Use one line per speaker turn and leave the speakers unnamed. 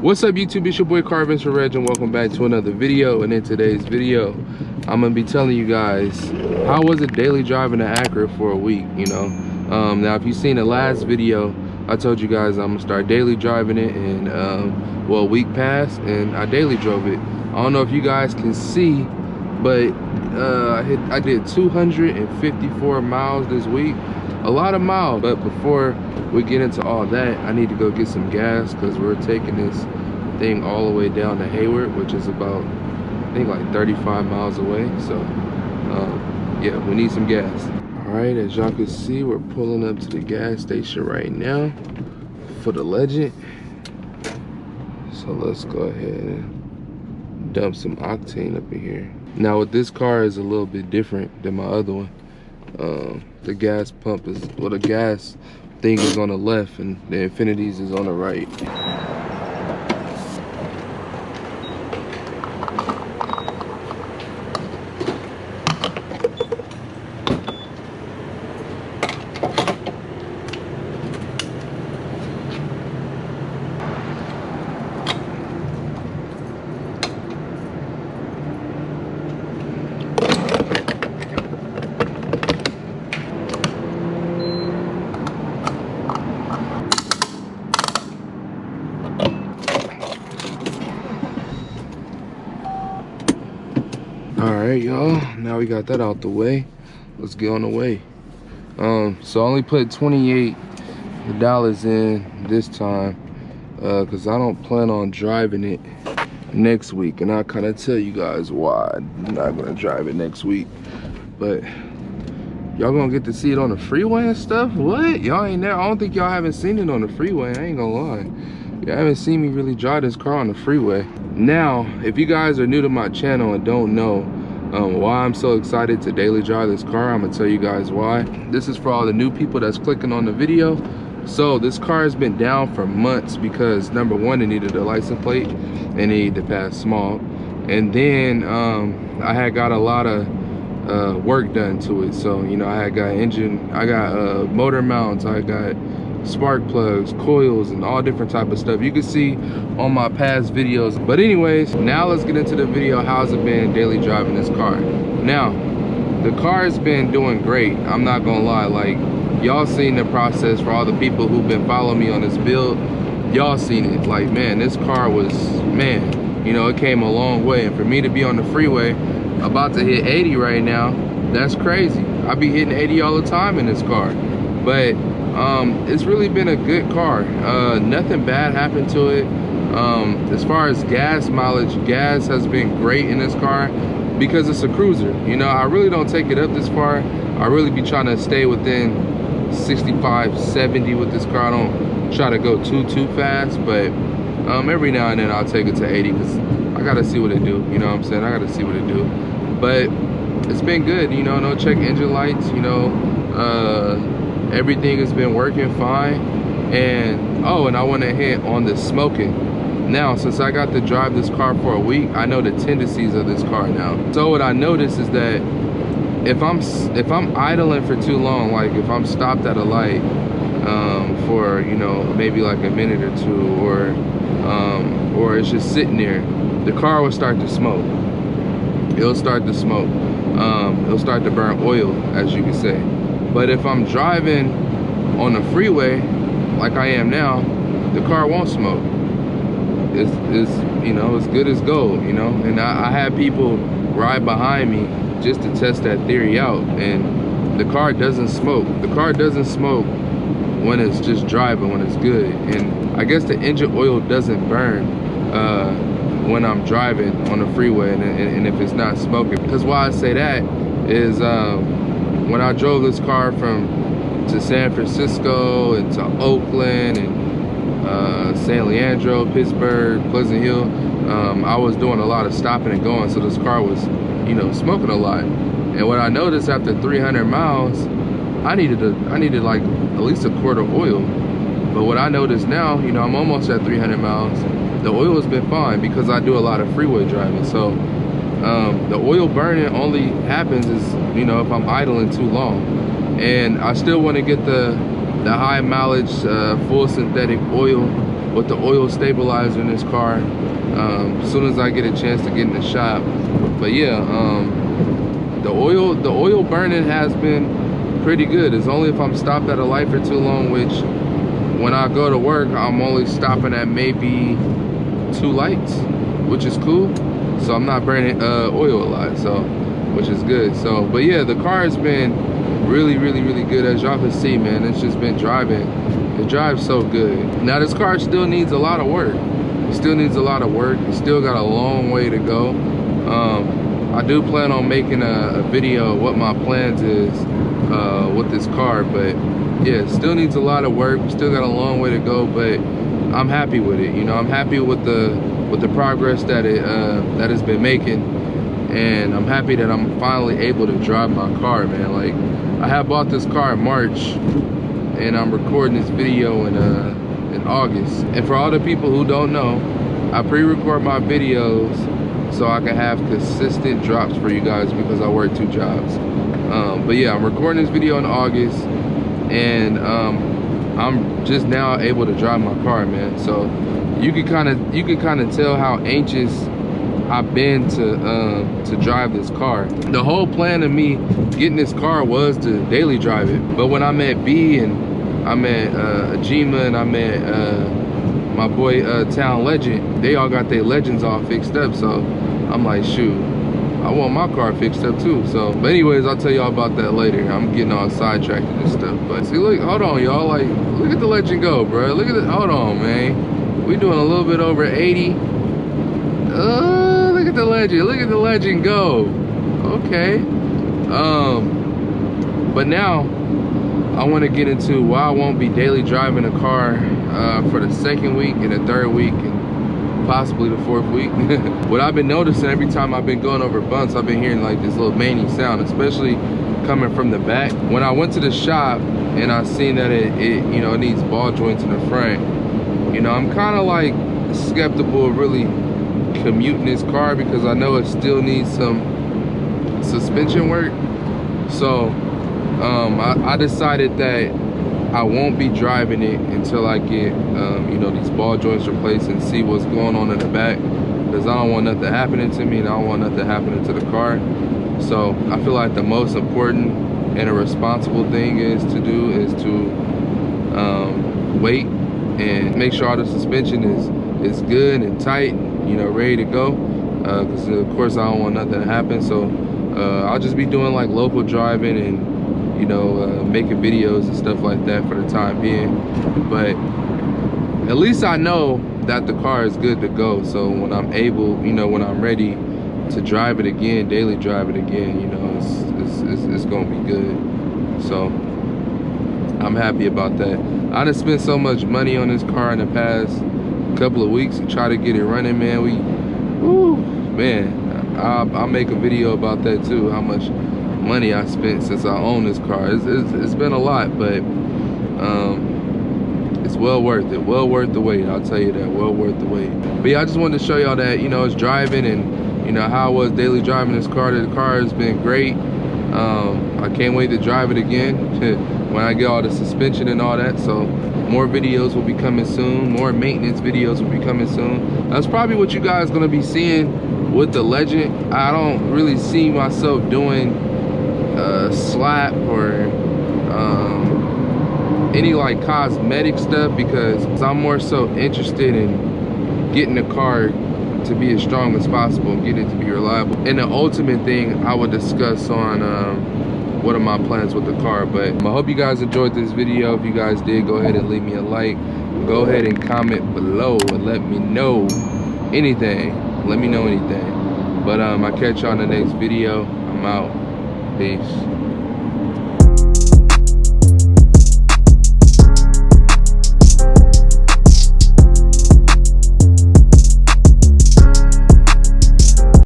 What's up YouTube, it's your boy Carvin's for Reg and welcome back to another video. And in today's video I'm gonna be telling you guys how was it daily driving the Acura for a week, you know. Now if you've seen the last video, I told you guys I'm gonna start daily driving it, and well, a week passed and I daily drove it. I don't know if you guys can see, but I did 254 miles this week. A lot of miles. But before we get into all that, I need to go get some gas because we're taking this thing all the way down to Hayward, which is about, I think, like 35 miles away. So yeah, we need some gas. All right, as y'all can see, we're pulling up to the gas station right now for the Legend. So let's go ahead and dump some octane up in here. Now with this car is a little bit different than my other one. The gas pump is, well, the gas thing is on the left and the Infinities is on the right. All right, y'all, now we got that out the way, let's get on the way. So I only put $28 in this time because I don't plan on driving it next week, and I'll kind of tell you guys why I'm not gonna drive it next week. But y'all gonna get to see it on the freeway and stuff. What? Y'all ain't there? I don't think y'all haven't seen it on the freeway, I ain't gonna lie. You haven't seen me really drive this car on the freeway. Now, if you guys are new to my channel and don't know why I'm so excited to daily drive this car, I'm gonna tell you guys why. This is for all the new people that's clicking on the video. So this car has been down for months because number one, it needed a license plate and it needed to pass smog. And then I had got a lot of work done to it. So, you know, I had got motor mounts, I got spark plugs, coils, and all different type of stuff you can see on my past videos. But anyways, now let's get into the video. How's it been daily driving this car? Now, the car has been doing great, I'm not gonna lie. Like, y'all seen the process. For all the people who've been following me on this build, y'all seen it. Like, man, this car was, man, you know, it came a long way. And for me to be on the freeway about to hit 80 right now, that's crazy. I be hitting 80 all the time in this car. But it's really been a good car. Nothing bad happened to it. As far as gas mileage, gas has been great in this car because it's a cruiser. You know, I really don't take it up this far. I really be trying to stay within 65, 70 with this car. I don't try to go too fast, but every now and then I'll take it to 80 because I gotta see what it do. You know what I'm saying? I gotta see what it do. But it's been good, you know, no check engine lights, you know, everything has been working fine. And oh, and I want to hit on the smoking. Now, since I got to drive this car for a week, I know the tendencies of this car now. So what I noticed is that if I'm idling for too long, like if I'm stopped at a light for, you know, maybe like a minute or two, or it's just sitting there, the car will start to smoke. It'll start to smoke. It'll start to burn oil, as you can say. But if I'm driving on the freeway like I am now, the car won't smoke. It's you know, it's good as gold, you know. And I had people ride behind me just to test that theory out, and the car doesn't smoke. The car doesn't smoke when it's just driving, when it's good. And I guess the engine oil doesn't burn when I'm driving on the freeway and if it's not smoking. Because why I say that is when I drove this car to San Francisco and to Oakland and San Leandro, Pittsburgh, Pleasant Hill, I was doing a lot of stopping and going, so this car was, you know, smoking a lot. And what I noticed after 300 miles, I needed like at least a quart of oil. But what I noticed now, you know, I'm almost at 300 miles. The oil has been fine because I do a lot of freeway driving. So the oil burning only happens is, you know, if I'm idling too long. And I still want to get the high mileage full synthetic oil with the oil stabilizer in this car as soon as I get a chance to get in the shop. But yeah, the oil burning has been pretty good. It's only if I'm stopped at a light for too long, which when I go to work, I'm only stopping at maybe 2 lights, which is cool. So I'm not burning oil a lot, so which is good. So, but yeah, the car has been really good. As y'all can see, man, it's just been driving. It drives so good. Now this car still needs a lot of work. It still needs a lot of work. It's still got a long way to go. I do plan on making a video of what my plans is with this car, but yeah, it still needs a lot of work. Still got a long way to go, but I'm happy with it. You know, I'm happy with the progress that that it's been making, and I'm happy that I'm finally able to drive my car, man. Like, I had bought this car in March, and I'm recording this video in August. And for all the people who don't know, I pre-record my videos so I can have consistent drops for you guys because I work 2 jobs. But yeah, I'm recording this video in August, and I'm just now able to drive my car, man. So you can kind of tell how anxious I've been to drive this car. The whole plan of me getting this car was to daily drive it. But when I met B, and I met Ajima, and I met my boy Town Legend, they all got their Legends all fixed up. So I'm like, shoot, I want my car fixed up too. So, but anyways, I'll tell y'all about that later. I'm getting all sidetracked and stuff. But see, look, hold on, y'all. Like, look at the Legend go, bro. Look at it. Hold on, man. We doing a little bit over 80. Look at the Legend. Look at the Legend go. Okay. But now I want to get into why I won't be daily driving a car for the 2nd week and the 3rd week and possibly the 4th week. What I've been noticing every time I've been going over bumps, I've been hearing like this little mangy sound, especially coming from the back. When I went to the shop and I seen that it you know, it needs ball joints in the front, you know, I'm kind of like skeptical of really commuting this car because I know it still needs some suspension work. So I decided that I won't be driving it until I get you know, these ball joints replaced and see what's going on in the back, because I don't want nothing happening to me and I don't want nothing happening to the car. So I feel like the most important and a responsible thing is to do is to wait and make sure all the suspension is good and tight, you know, ready to go, because of course I don't want nothing to happen. So I'll just be doing like local driving and, you know, making videos and stuff like that for the time being. But at least I know that the car is good to go. So when I'm able, you know, when I'm ready to drive it again, daily drive it again, you know, it's gonna be good. So I'm happy about that. I done spent so much money on this car in the past couple of weeks to try to get it running, man. I'll make a video about that too, how much money I spent since I own this car. It's been a lot, but it's well worth it. Well worth the wait, I'll tell you that. Well worth the wait. But yeah, I just wanted to show y'all that, you know, it's driving and, you know, how I was daily driving this car. The car has been great. I can't wait to drive it again when I get all the suspension and all that. So more videos will be coming soon. More maintenance videos will be coming soon. That's probably what you guys gonna be seeing with the Legend. I don't really see myself doing slap or any like cosmetic stuff, because I'm more so interested in getting the car to be as strong as possible and getting it to be reliable. And the ultimate thing I would discuss on what are my plans with the car. But I hope you guys enjoyed this video. If you guys did, go ahead and leave me a like. Go ahead and comment below and let me know anything. Let me know anything. But I catch y'all in the next video. I'm out. Peace.